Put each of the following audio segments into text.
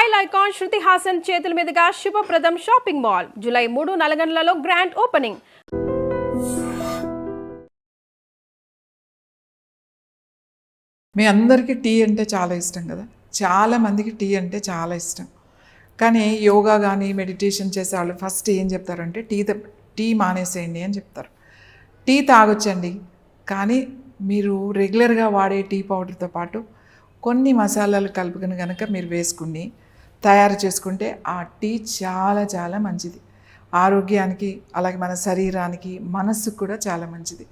Style icon Shruti Haasan చేతుల మీదుగా శుభప్రదం షాపింగ్ మాల్ జూలై 3 నల్గొండలలో గ్రాండ్ ఓపెనింగ్. మీ అందరికీ టీ అంటే చాలా ఇష్టం కదా. చాలామందికి టీ అంటే చాలా ఇష్టం. కానీ యోగా కానీ మెడిటేషన్ చేసే వాళ్ళు ఫస్ట్ ఏం చెప్తారంటే టీ మానేసేయండి అని చెప్తారు. టీ తాగొచ్చండి, కానీ మీరు రెగ్యులర్గా వాడే టీ పౌడర్తో పాటు కొన్ని మసాలాలు కలుపుకొని కనుక మీరు వేసుకుని తయారు చేసుకుంటే ఆ టీ చాలా చాలా మంచిది. ఆరోగ్యానికి, అలాగే మన శరీరానికి, మనస్సుకు కూడా చాలా మంచిది.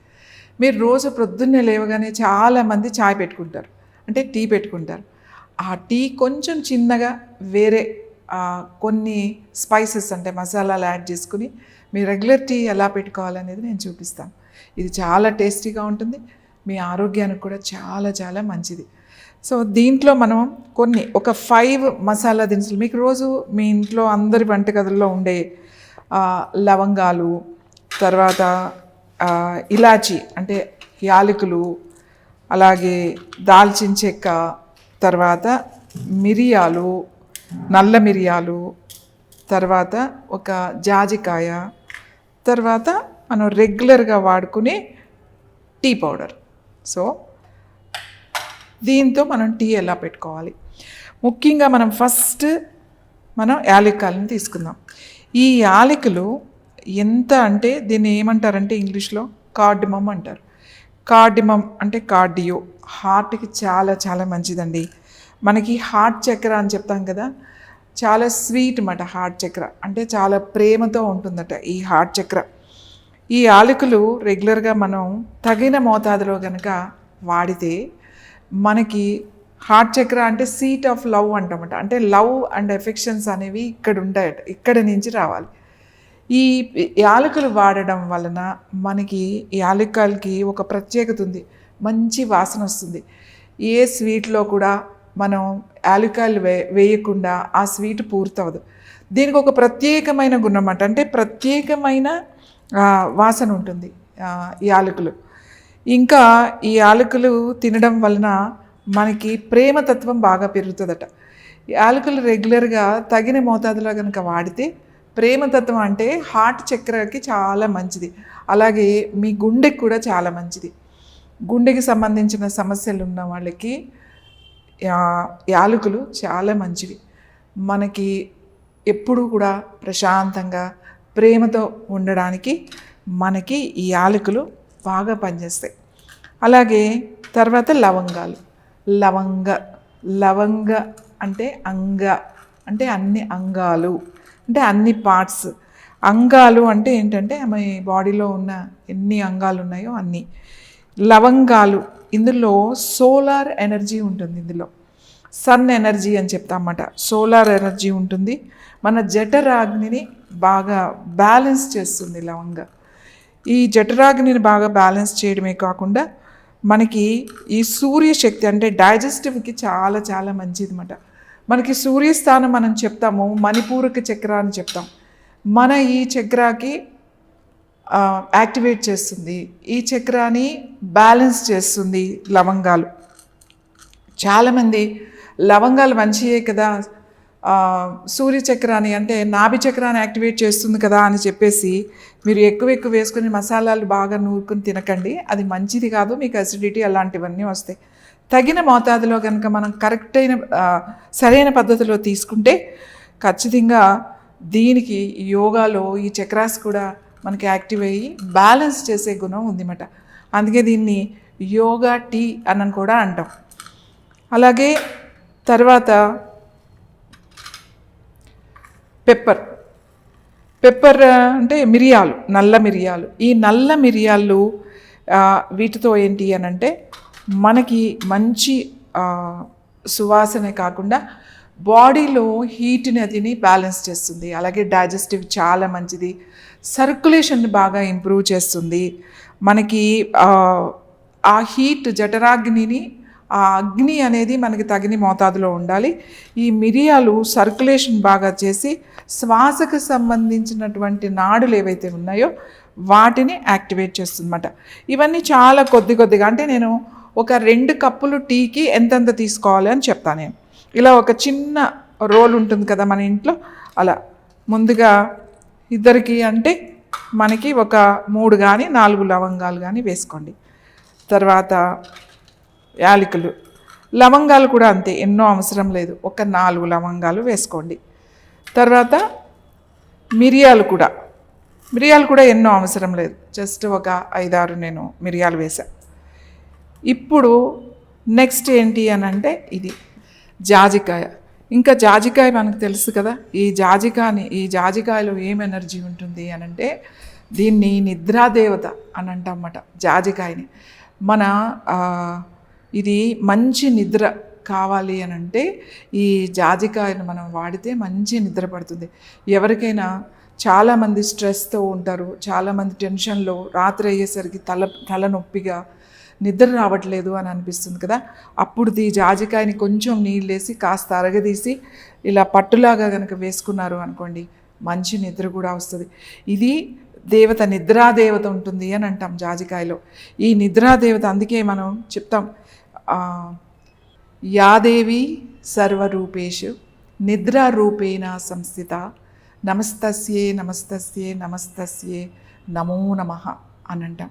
మీరు రోజు ప్రొద్దున్నే లేవగానే చాలామంది చాయ్ పెట్టుకుంటారు, అంటే టీ పెట్టుకుంటారు. ఆ టీ కొంచెం చిన్నగా వేరే కొన్ని స్పైసెస్ అంటే మసాలాలు యాడ్ చేసుకుని మీ రెగ్యులర్ టీ ఎలా పెట్టుకోవాలనేది నేను చూపిస్తాను. ఇది చాలా టేస్టీగా ఉంటుంది, మీ ఆరోగ్యానికి కూడా చాలా చాలా మంచిది. సో దీంట్లో మనం ఒక 5 మసాలా దినుసులు, మీకు రోజు మీ ఇంట్లో అందరి వంటగదుల్లో ఉండే లవంగాలు, తర్వాత ఇలాచి అంటే యాలకులు, అలాగే దాల్చిన చెక్క, తర్వాత మిరియాలు, నల్ల మిరియాలు, తర్వాత ఒక జాజికాయ, తర్వాత మనం రెగ్యులర్గా వాడుకునే టీ పౌడర్. సో దీంతో మనం టీ ఎలా పెట్టుకోవాలి, ముఖ్యంగా మనం ఫస్ట్ యాలక్కాయలను తీసుకుందాం. ఈ యాలకులు ఎంత అంటే దీన్ని ఏమంటారంటే ఇంగ్లీష్లో కార్డిమమ్ అంటారు. కార్డిమమ్ అంటే కార్డియో, హార్ట్కి చాలా చాలా మంచిదండి. మనకి హార్ట్ చక్ర అని చెప్తాం కదా, చాలా స్వీట్ అన్నమాట. హార్ట్ చక్ర అంటే చాలా ప్రేమతో ఉంటుందట ఈ హార్ట్ చక్ర. ఈ యాలకులు రెగ్యులర్గా మనం తగిన మోతాదులో కనుక వాడితే మనకి హార్ట్ చక్ర అంటే సీట్ ఆఫ్ లవ్ అంటామట. అంటే లవ్ అండ్ ఎఫెక్షన్స్ అనేవి ఇక్కడ ఉంటాయట, ఇక్కడ నుంచి రావాలి. ఈ యాలకులు వాడడం వలన మనకి యాలక్కాయలకి ఒక ప్రత్యేకత ఉంది, మంచి వాసన వస్తుంది. ఏ స్వీట్లో కూడా మనం యాలక్కాయలు వేయకుండా ఆ స్వీట్ పూర్తవదు. దీనికి ఒక ప్రత్యేకమైన గుణం అన్నమాట, అంటే ప్రత్యేకమైన వాసన ఉంటుంది యాలకులు. ఇంకా ఈ యాలకులు తినడం వలన మనకి ప్రేమతత్వం బాగా పెరుగుతుందట. యాలకులు రెగ్యులర్గా తగిన మోతాదులో కనుక వాడితే ప్రేమతత్వం అంటే హార్ట్ చక్రకి చాలా మంచిది, అలాగే మీ గుండెకి కూడా చాలా మంచిది. గుండెకి సంబంధించిన సమస్యలు ఉన్న వాళ్ళకి యాలకులు చాలా మంచివి. మనకి ఎప్పుడూ కూడా ప్రశాంతంగా ప్రేమతో ఉండడానికి మనకి ఈ యాలకులు బాగా పనిచేస్తాయి. అలాగే తర్వాత లవంగాలు. లవంగ అంటే అంటే అన్ని అంగాలు, అంటే అన్ని పార్ట్స్. అంగాలు అంటే ఏంటంటే మన బాడీలో ఉన్న ఎన్ని అంగాలు ఉన్నాయో అన్నీ. లవంగాలు, ఇందులో సోలార్ ఎనర్జీ ఉంటుంది, ఇందులో సన్ ఎనర్జీ అని చెప్తామన్నమాట. సోలార్ ఎనర్జీ ఉంటుంది, మన జఠరాగ్నిని బాగా బ్యాలెన్స్ చేస్తుంది లవంగ. ఈ జఠరాగ్నిని బాగా బ్యాలెన్స్ చేయడమే కాకుండా మనకి ఈ సూర్యశక్తి అంటే డైజెస్టివ్కి చాలా చాలా మంచిది అన్నమాట. మనకి సూర్యస్థానం మనం చెప్తాము మణిపూరక చక్ర అని చెప్తాం. మన ఈ చక్రాకి యాక్టివేట్ చేస్తుంది, ఈ చక్రాన్ని బ్యాలెన్స్ చేస్తుంది లవంగాలు. చాలామంది లవంగాలు మంచియే కదా, సూర్యచక్రాన్ని అంటే నాభి చక్రాన్ని యాక్టివేట్ చేస్తుంది కదా అని చెప్పేసి మీరు ఎక్కువ వేసుకుని మసాలాలు బాగా నూరుకుని తినకండి, అది మంచిది కాదు, మీకు అసిడిటీ అలాంటివన్నీ వస్తాయి. తగిన మోతాదులో కనుక మనం సరైన పద్ధతిలో తీసుకుంటే ఖచ్చితంగా దీనికి యోగాలో ఈ చక్రాస్ కూడా మనకి యాక్టివ్ అయ్యి బ్యాలెన్స్ చేసే గుణం ఉందన్నమాట. అందుకే దీన్ని యోగా టీ అని కూడా అంటాం. అలాగే తర్వాత పెప్పర్ అంటే మిరియాలు, నల్ల మిరియాలు. ఈ నల్ల మిరియాలు వీటితో ఏంటి అని అంటే మనకి మంచి సువాసనే కాకుండా బాడీలో హీట్ని అదిని బ్యాలెన్స్ చేస్తుంది. అలాగే డైజెస్టివ్ చాలా మంచిది, సర్క్యులేషన్ బాగా ఇంప్రూవ్ చేస్తుంది. మనకి ఆ హీట్ జఠరాగ్నిని, ఆ అగ్ని అనేది మనకి తగిన మోతాదులో ఉండాలి. ఈ మిరియాలు సర్క్యులేషన్ బాగా చేసి శ్వాసకు సంబంధించినటువంటి నాడులు ఏవైతే ఉన్నాయో వాటిని యాక్టివేట్ చేస్తుందన్నమాట. ఇవన్నీ చాలా కొద్దిగా, అంటే నేను ఒక 2 కప్పులు టీకి ఎంతెంత తీసుకోవాలి అని చెప్తాను. నేను ఇలా ఒక చిన్న రోల్ ఉంటుంది కదా మన ఇంట్లో, అలా ముందుగా ఇద్దరికి అంటే మనకి ఒక 3 కానీ 4 లవంగాలు కానీ వేసుకోండి. తర్వాత యాలకులు, లవంగాలు కూడా అంతే, ఎన్నో అవసరం లేదు, ఒక 4 లవంగాలు వేసుకోండి. తర్వాత మిరియాలు కూడా ఎన్నో అవసరం లేదు, జస్ట్ ఒక 5-6 నేను మిరియాలు వేసాను. ఇప్పుడు నెక్స్ట్ ఏంటి అని అంటే ఇది జాజికాయ. ఇంకా జాజికాయ మనకు తెలుసు కదా, ఈ జాజికాయలో ఏం ఎనర్జీ ఉంటుంది అని అంటే దీన్ని నిద్రాదేవత అని అంటామన్నమాట జాజికాయని. మన ఇది మంచి నిద్ర కావాలి అని అంటే ఈ జాజికాయను మనం వాడితే మంచి నిద్ర పడుతుంది. ఎవరికైనా చాలామంది స్ట్రెస్తో ఉంటారు, చాలామంది టెన్షన్లో, రాత్రి అయ్యేసరికి తలనొప్పిగా నిద్ర రావట్లేదు అని అనిపిస్తుంది కదా, అప్పుడు ఈ జాజికాయని కొంచెం నీళ్ళేసి కాస్త అరగదీసి ఇలా పట్టులాగా కనుక వేసుకున్నారు అనుకోండి, మంచి నిద్ర కూడా వస్తుంది. ఇది దేవత, నిద్రాదేవత ఉంటుంది అని అంటాం జాజికాయలో. ఈ నిద్రాదేవత అందుకే మనం చెప్తాం, యాదేవి సర్వరూపేషు నిద్రారూపేణ సంస్థిత నమస్తస్యే నమస్తస్యే నమస్తస్యే నమో నమః అని అంటాం.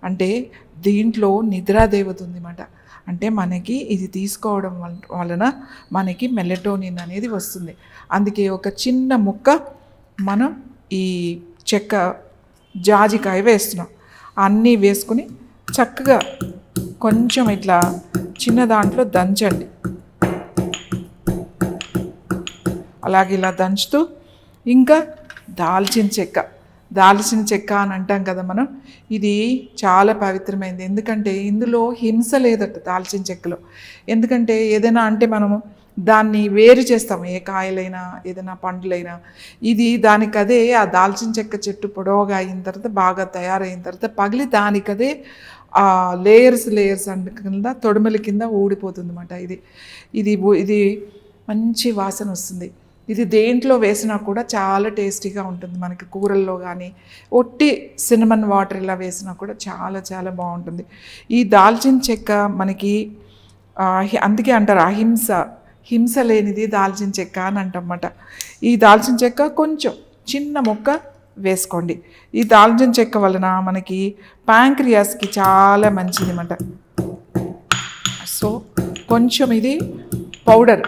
అంటే దీంట్లో నిద్రాదేవత ఉందన్నమాట. అంటే మనకి ఇది తీసుకోవడం వలన మనకి మెలటోనిన్ అనేది వస్తుంది. అందుకే ఒక చిన్న ముక్క మనం ఈ జాజికాయ వేస్తున్నాం. అన్నీ వేసుకుని చక్కగా కొంచెం ఇట్లా చిన్న దాంట్లో దంచండి. అలాగే ఇలా దంచుతూ ఇంకా దాల్చిన చెక్క అని అంటాం కదా మనం, ఇది చాలా పవిత్రమైనది. ఎందుకంటే ఇందులో హింస లేదట దాల్చిన చెక్కలో. ఎందుకంటే ఏదైనా అంటే మనము దాన్ని వేరు చేస్తాము, ఏ కాయలైనా ఏదైనా పండ్లైనా. ఇది దానికదే ఆ దాల్చిన చెక్క చెట్టు పొడవుగా అయిన తర్వాత బాగా తయారైన తర్వాత పగిలి దానికదే ఆ లేయర్స్ కింద తొడుమల కింద ఊడిపోతుంది అన్నమాట. ఇది మంచి వాసన వస్తుంది. ఇది దేంట్లో వేసినా కూడా చాలా టేస్టీగా ఉంటుంది. మనకి కూరల్లో కానీ ఒట్టి సినమన్ వాటర్ ఇలా వేసినా కూడా చాలా చాలా బాగుంటుంది. ఈ దాల్చిన చెక్క మనకి అందుకే అంటారు హింస లేనిది దాల్చిన చెక్క అని అంటమాట. ఈ దాల్చిన చెక్క కొంచెం చిన్న ముక్క వేసుకోండి. ఈ దాల్చిన చెక్క వలన మనకి ప్యాంక్రియాస్కి చాలా మంచిది అన్నమాట. సో కొంచెం ఇది పౌడర్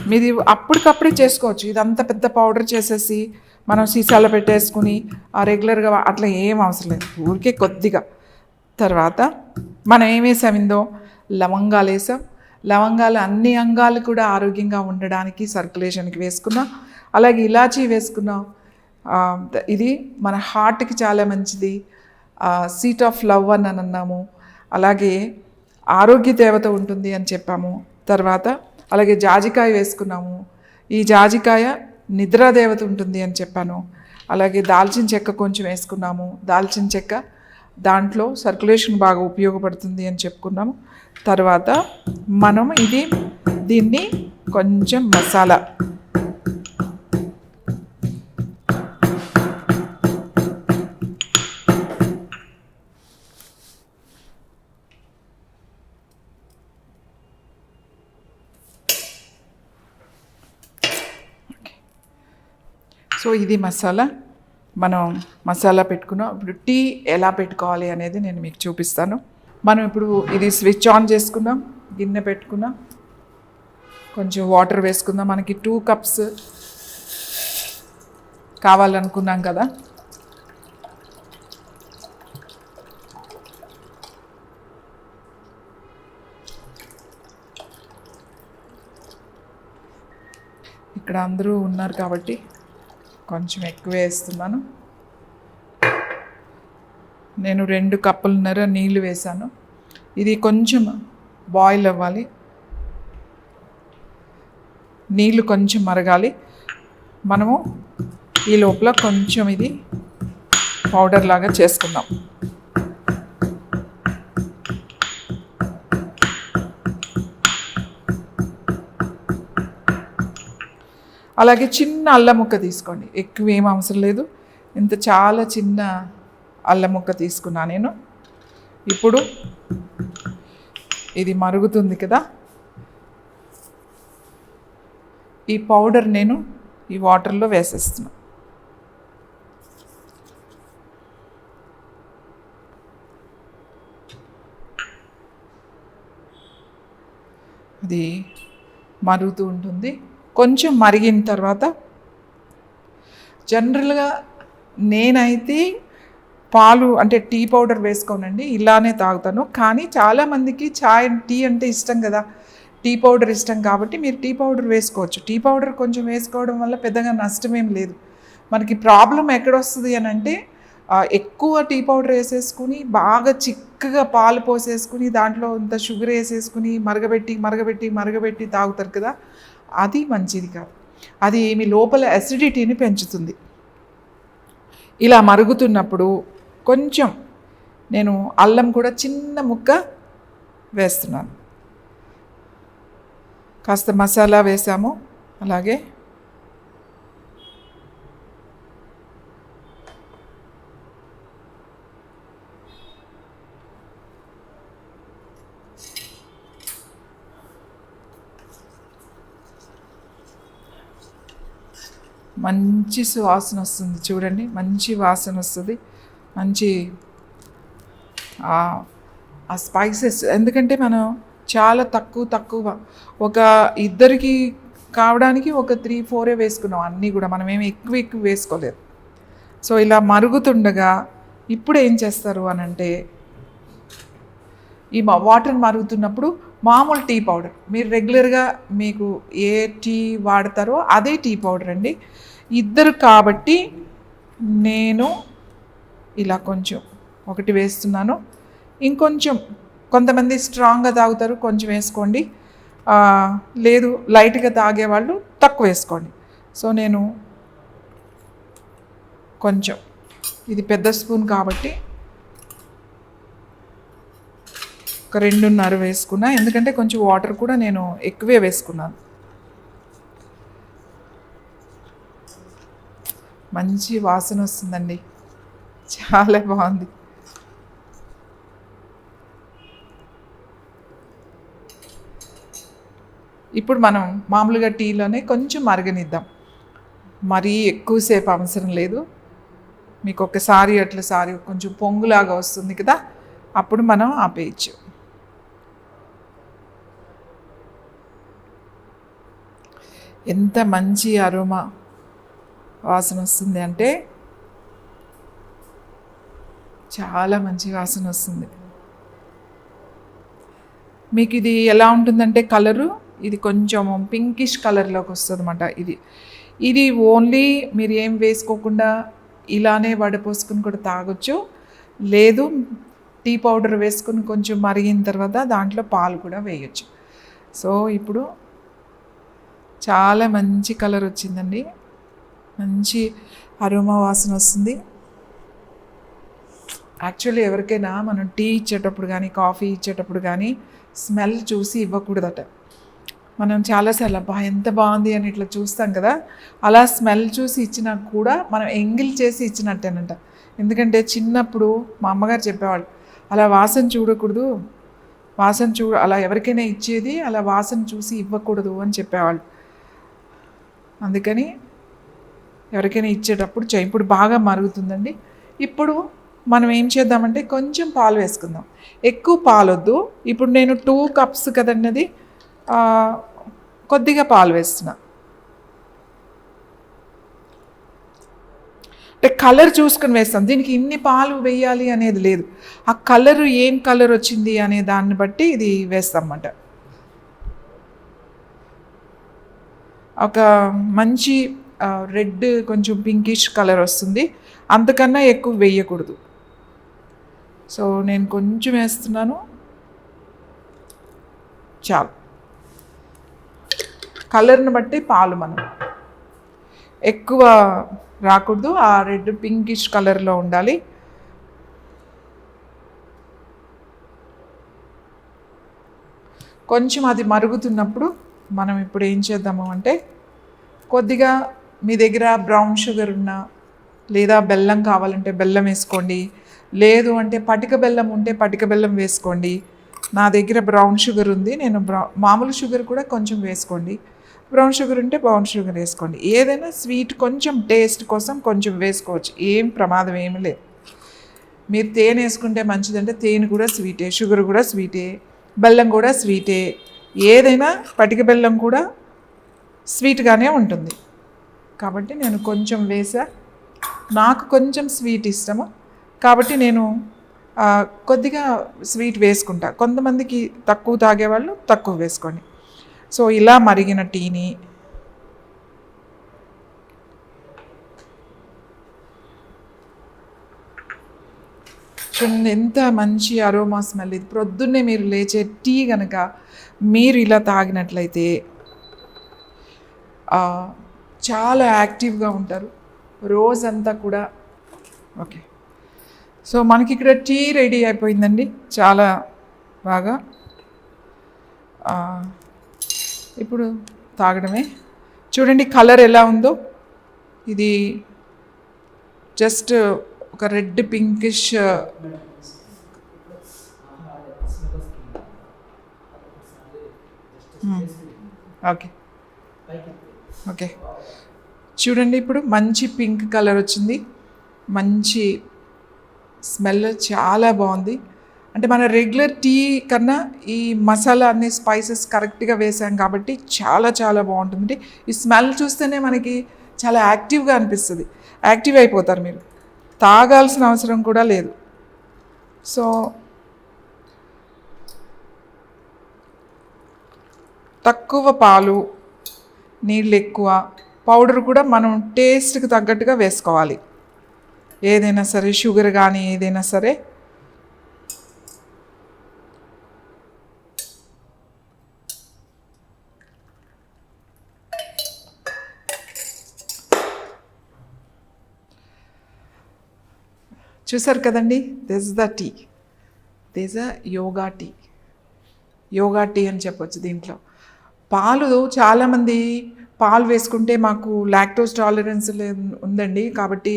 మీది అప్పటికప్పుడే చేసుకోవచ్చు. ఇదంతా పెద్ద పౌడర్ చేసేసి మనం సీసాలో పెట్టేసుకుని రెగ్యులర్గా అట్లా ఏం అవసరం లేదు, ఊరికే కొద్దిగా. తర్వాత మనం ఏం వేసామిందో లవంగాలు వేసాం. లవంగాలు అన్ని అంగాలు కూడా ఆరోగ్యంగా ఉండడానికి సర్క్యులేషన్కి వేసుకున్నాం. అలాగే ఇలాచీ వేసుకున్నాం. ఇది మన హార్ట్కి చాలా మంచిది, సీట్ ఆఫ్ లవ్ అని అన్నాము. అలాగే ఆరోగ్య దేవత ఉంటుంది అని చెప్పాము. తర్వాత అలాగే జాజికాయ వేసుకున్నాము. ఈ జాజికాయ నిద్రాదేవత ఉంటుంది అని చెప్పాను. అలాగే దాల్చిన చెక్క కొంచెం వేసుకున్నాము. దాల్చిన చెక్క దాంట్లో సర్క్యులేషన్ బాగా ఉపయోగపడుతుంది అని చెప్పుకున్నాము. తర్వాత మనం దీన్ని కొంచెం మసాలా సో ఇది మనం మసాలా పెట్టుకున్నాం. ఇప్పుడు టీ ఎలా పెట్టుకోవాలి అనేది నేను మీకు చూపిస్తాను. మనం ఇప్పుడు ఇది స్విచ్ ఆన్ చేసుకుందాం, గిన్నె పెట్టుకుందాం, కొంచెం వాటర్ వేసుకుందాం. మనకి 2 కప్స్ కావాలనుకున్నాం కదా. ఇక్కడ అందరూ ఉన్నారు కాబట్టి కొంచెం ఎక్కువ వేస్తున్నాను. నేను 2 కప్పులన్నర నీళ్ళు వేసాను. ఇది కొంచెం బాయిల్ అవ్వాలి, నీళ్ళు కొంచెం మరగాలి. మనము ఈ లోపల కొంచెం ఇది పౌడర్ లాగా చేసుకుందాం. అలాగే చిన్న అల్లం ముక్క తీసుకోండి, ఎక్కువ ఏం అవసరం లేదు. ఇంత చాలా చిన్న అల్లం ముక్క తీసుకున్నా నేను. ఇప్పుడు ఇది మరుగుతుంది కదా, ఈ పౌడర్ నేను ఈ వాటర్లో వేసేస్తున్నాను. అది మరుగుతూ ఉంటుంది. కొంచెం మరిగిన తర్వాత జనరల్గా నేనైతే పాలు అంటే టీ పౌడర్ వేసుకోనండి, ఇలానే తాగుతాను. కానీ చాలామందికి టీ అంటే ఇష్టం కదా, టీ పౌడర్ ఇష్టం కాబట్టి మీరు టీ పౌడర్ వేసుకోవచ్చు. టీ పౌడర్ కొంచెం వేసుకోవడం వల్ల పెద్దగా నష్టమేం లేదు. మనకి ప్రాబ్లం ఎక్కడొస్తుంది అని అంటే ఎక్కువ టీ పౌడర్ వేసేసుకుని బాగా చిక్కగా పాలు పోసేసుకుని దాంట్లో ఇంత షుగర్ వేసేసుకుని మరగబెట్టి తాగుతారు కదా, అది మంచిది కాదు. అది మీ లోపల అసిడిటీని పెంచుతుంది. ఇలా మరుగుతున్నప్పుడు కొంచెం నేను అల్లం కూడా చిన్న ముక్క వేస్తున్నాను. కాస్త మసాలా వేసాము. అలాగే మంచి సువాసన వస్తుంది చూడండి, మంచి వాసన వస్తుంది. మంచి ఆ స్పైసెస్, ఎందుకంటే మనం చాలా తక్కువ ఒక ఇద్దరికి కావడానికి ఒక 3-4 వేసుకున్నాం. అన్నీ కూడా మనం ఏమి ఎక్కువ వేసుకోలేదు. సో ఇలా మరుగుతుండగా ఇప్పుడు ఏం చేస్తారు అని అంటే, ఈ వాటర్ మరుగుతున్నప్పుడు మామూలు టీ పౌడర్, మీరు రెగ్యులర్గా మీకు ఏ టీ వాడతారో అదే టీ పౌడర్ అండి. ఇద్దరు కాబట్టి నేను ఇలా కొంచెం ఒకటి వేస్తున్నాను. ఇంకొంచెం కొంతమంది స్ట్రాంగ్గా తాగుతారు, కొంచెం వేసుకోండి. లేదు లైట్గా తాగేవాళ్ళు తక్కువ వేసుకోండి. సో నేను కొంచెం, ఇది పెద్ద స్పూన్ కాబట్టి ఒక 2.5 వేసుకున్నా, ఎందుకంటే కొంచెం వాటర్ కూడా నేను ఎక్కువే వేసుకున్నాను. మంచి వాసన వస్తుందండి, చాలా బాగుంది. ఇప్పుడు మనం మామూలుగా టీలోనే కొంచెం మరగనిద్దాం, మరీ ఎక్కువసేపు అవసరం లేదు. మీకు ఒకసారి కొంచెం పొంగులాగా వస్తుంది కదా, అప్పుడు మనం ఆపేయచ్చు. ఎంత మంచి అరోమా వాసన వస్తుంది అంటే చాలా మంచి వాసన వస్తుంది. మీకు ఇది ఎలా ఉంటుందంటే కలరు, ఇది కొంచెం పింకిష్ కలర్లోకి వస్తుంది అన్నమాట. ఇది ఓన్లీ మీరు ఏం వేసుకోకుండా ఇలానే వడపోసుకుని కూడా తాగొచ్చు. లేదు టీ పౌడర్ వేసుకుని కొంచెం మరిగిన తర్వాత దాంట్లో పాలు కూడా వేయచ్చు. సో ఇప్పుడు చాలా మంచి కలర్ వచ్చిందండి, మంచి అరోమా వాసన వస్తుంది. యాక్చువల్లీ ఎవరికైనా మనం టీ ఇచ్చేటప్పుడు కానీ కాఫీ ఇచ్చేటప్పుడు కానీ స్మెల్ చూసి ఇవ్వకూడదట. మనం చాలాసార్లు అబ్బా ఎంత బాగుంది అని ఇట్లా చూస్తాం కదా, అలా స్మెల్ చూసి ఇచ్చినా కూడా మనం ఎంగిల్ చేసి ఇచ్చినట్టేనంట. ఎందుకంటే చిన్నప్పుడు మా అమ్మగారు చెప్పేవాళ్ళు, అలా వాసన చూడకూడదు, అలా ఎవరికైనా ఇచ్చేది అలా వాసన చూసి ఇవ్వకూడదు అని చెప్పేవాళ్ళు. అందుకని ఎవరికైనా ఇచ్చేటప్పుడు ఇప్పుడు బాగా మరుగుతుందండి. ఇప్పుడు మనం ఏం చేద్దామంటే కొంచెం పాలు వేసుకుందాం, ఎక్కువ పాలు వద్దు. ఇప్పుడు నేను 2 కప్స్ కదన్నది, కొద్దిగా పాలు వేస్తున్నా. అంటే కలర్ చూసుకొని వేస్తాం, దీనికి ఇన్ని పాలు వేయాలి అనేది లేదు. ఆ కలర్ ఏం కలర్ వచ్చింది అనే దాన్ని బట్టి ఇది వేస్తాం అన్నమాట. ఒక మంచి రెడ్ కొంచెం పింకిష్ కలర్ వస్తుంది, అంతకన్నా ఎక్కువ వేయకూడదు. సో నేను కొంచెం వేస్తున్నాను, చాలు. కలర్ని బట్టి పాలు మనం ఎక్కువ రాకూడదు, ఆ రెడ్ పింకిష్ కలర్లో ఉండాలి. కొంచెం అది మరుగుతున్నప్పుడు మనం ఇప్పుడు ఏం చేద్దాము అంటే, కొద్దిగా మీ దగ్గర బ్రౌన్ షుగర్ ఉన్నా లేదా బెల్లం కావాలంటే బెల్లం వేసుకోండి, లేదు అంటే పటిక బెల్లం ఉంటే పటిక బెల్లం వేసుకోండి. నా దగ్గర బ్రౌన్ షుగర్ ఉంది, నేను మామూలు షుగర్ కూడా కొంచెం వేసుకోండి. బ్రౌన్ షుగర్ ఉంటే బ్రౌన్ షుగర్ వేసుకోండి. ఏదైనా స్వీట్ కొంచెం టేస్ట్ కోసం కొంచెం వేసుకోవచ్చు, ఏం ప్రమాదం ఏమి లేదు. మీరు తేనె వేసుకుంటే మంచిదంటే తేనె కూడా స్వీటే, షుగర్ కూడా స్వీటే, బెల్లం కూడా స్వీటే. ఏదైనా పటిక బెల్లం కూడా స్వీట్గానే ఉంటుంది. కాబట్టి నేను కొంచెం వేసా. నాకు కొంచెం స్వీట్ ఇష్టము కాబట్టి నేను కొద్దిగా స్వీట్ వేసుకుంటా. కొంతమందికి తక్కువ తాగేవాళ్ళు తక్కువ వేసుకోండి. సో ఇలా మరిగిన టీని చూడండి, ఎంత మంచి అరోమా స్మెల్. ఇది ప్రొద్దున్నే మీరు లేచే టీ కనుక మీరు ఇలా తాగినట్లయితే చాలా యాక్టివ్గా ఉంటారు రోజంతా కూడా. ఓకే, సో మనకి ఇక్కడ టీ రెడీ అయిపోయిందండి, చాలా బాగా. ఇప్పుడు తాగడమే. చూడండి కలర్ ఎలా ఉందో. ఇది జస్ట్ ఒక రెడ్ పింకిష్ ఓకే ఓకే చూడండి, ఇప్పుడు మంచి పింక్ కలర్ వచ్చింది, మంచి స్మెల్ చాలా బాగుంది. అంటే మన రెగ్యులర్ టీ కన్నా ఈ మసాలా అన్ని స్పైసెస్ కరెక్ట్గా వేసాం కాబట్టి చాలా చాలా బాగుంటుంది. ఈ స్మెల్ చూస్తేనే మనకి చాలా యాక్టివ్గా అనిపిస్తుంది, యాక్టివ్ అయిపోతారు మీరు, తాగాల్సిన అవసరం కూడా లేదు. సో తక్కువ పాలు, నీళ్ళు ఎక్కువ, పౌడర్ కూడా మనం టేస్ట్కి తగ్గట్టుగా వేసుకోవాలి. ఏదైనా సరే, షుగర్ కానీ ఏదైనా సరే. చూసారు కదండి, this the tea, this a yoga tea. Yoga tea అని చెప్పొచ్చు. దీంట్లో పాలు చాలామంది పాలు వేసుకుంటే మాకు లాక్టోస్ టాలరెన్స్ ఉందండి కాబట్టి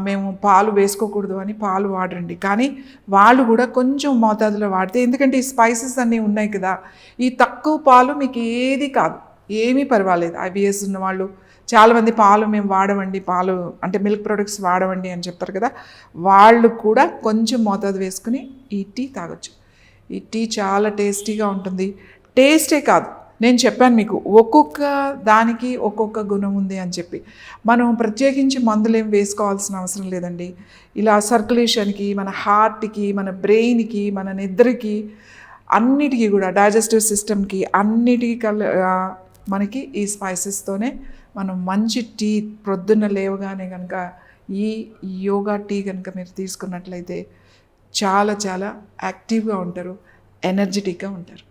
మేము పాలు వేసుకోకూడదు అని పాలు వాడరండి. కానీ వాళ్ళు కూడా కొంచెం మోతాదులో వాడితే, ఎందుకంటే ఈ స్పైసెస్ అన్నీ ఉన్నాయి కదా, ఈ తక్కువ పాలు మీకు ఏది కాదు, ఏమీ పర్వాలేదు. IBS ఉన్నవాళ్ళు చాలామంది పాలు మేము వాడవండి, పాలు అంటే మిల్క్ ప్రొడక్ట్స్ వాడవండి అని చెప్తారు కదా, వాళ్ళు కూడా కొంచెం మోతాదు వేసుకుని ఈ టీ తాగొచ్చు. ఈ టీ చాలా టేస్టీగా ఉంటుంది. టేస్టే కాదు, నేను చెప్పాను మీకు ఒక్కొక్క దానికి ఒక్కొక్క గుణం ఉంది అని చెప్పి. మనం ప్రత్యేకించి మందులు ఏం వేసుకోవాల్సిన అవసరం లేదండి. ఇలా సర్క్యులేషన్కి, మన హార్ట్కి, మన బ్రెయిన్కి, మన నిద్రకి, అన్నిటికీ కూడా డైజెస్టివ్ సిస్టమ్కి అన్నిటికీ మనకి ఈ స్పైసెస్తోనే మనం మంచి టీ ప్రొద్దున్న లేవగానే కనుక ఈ యోగా టీ కనుక మీరు తీసుకున్నట్లయితే చాలా చాలా యాక్టివ్గా ఉంటారు, ఎనర్జెటిక్గా ఉంటారు.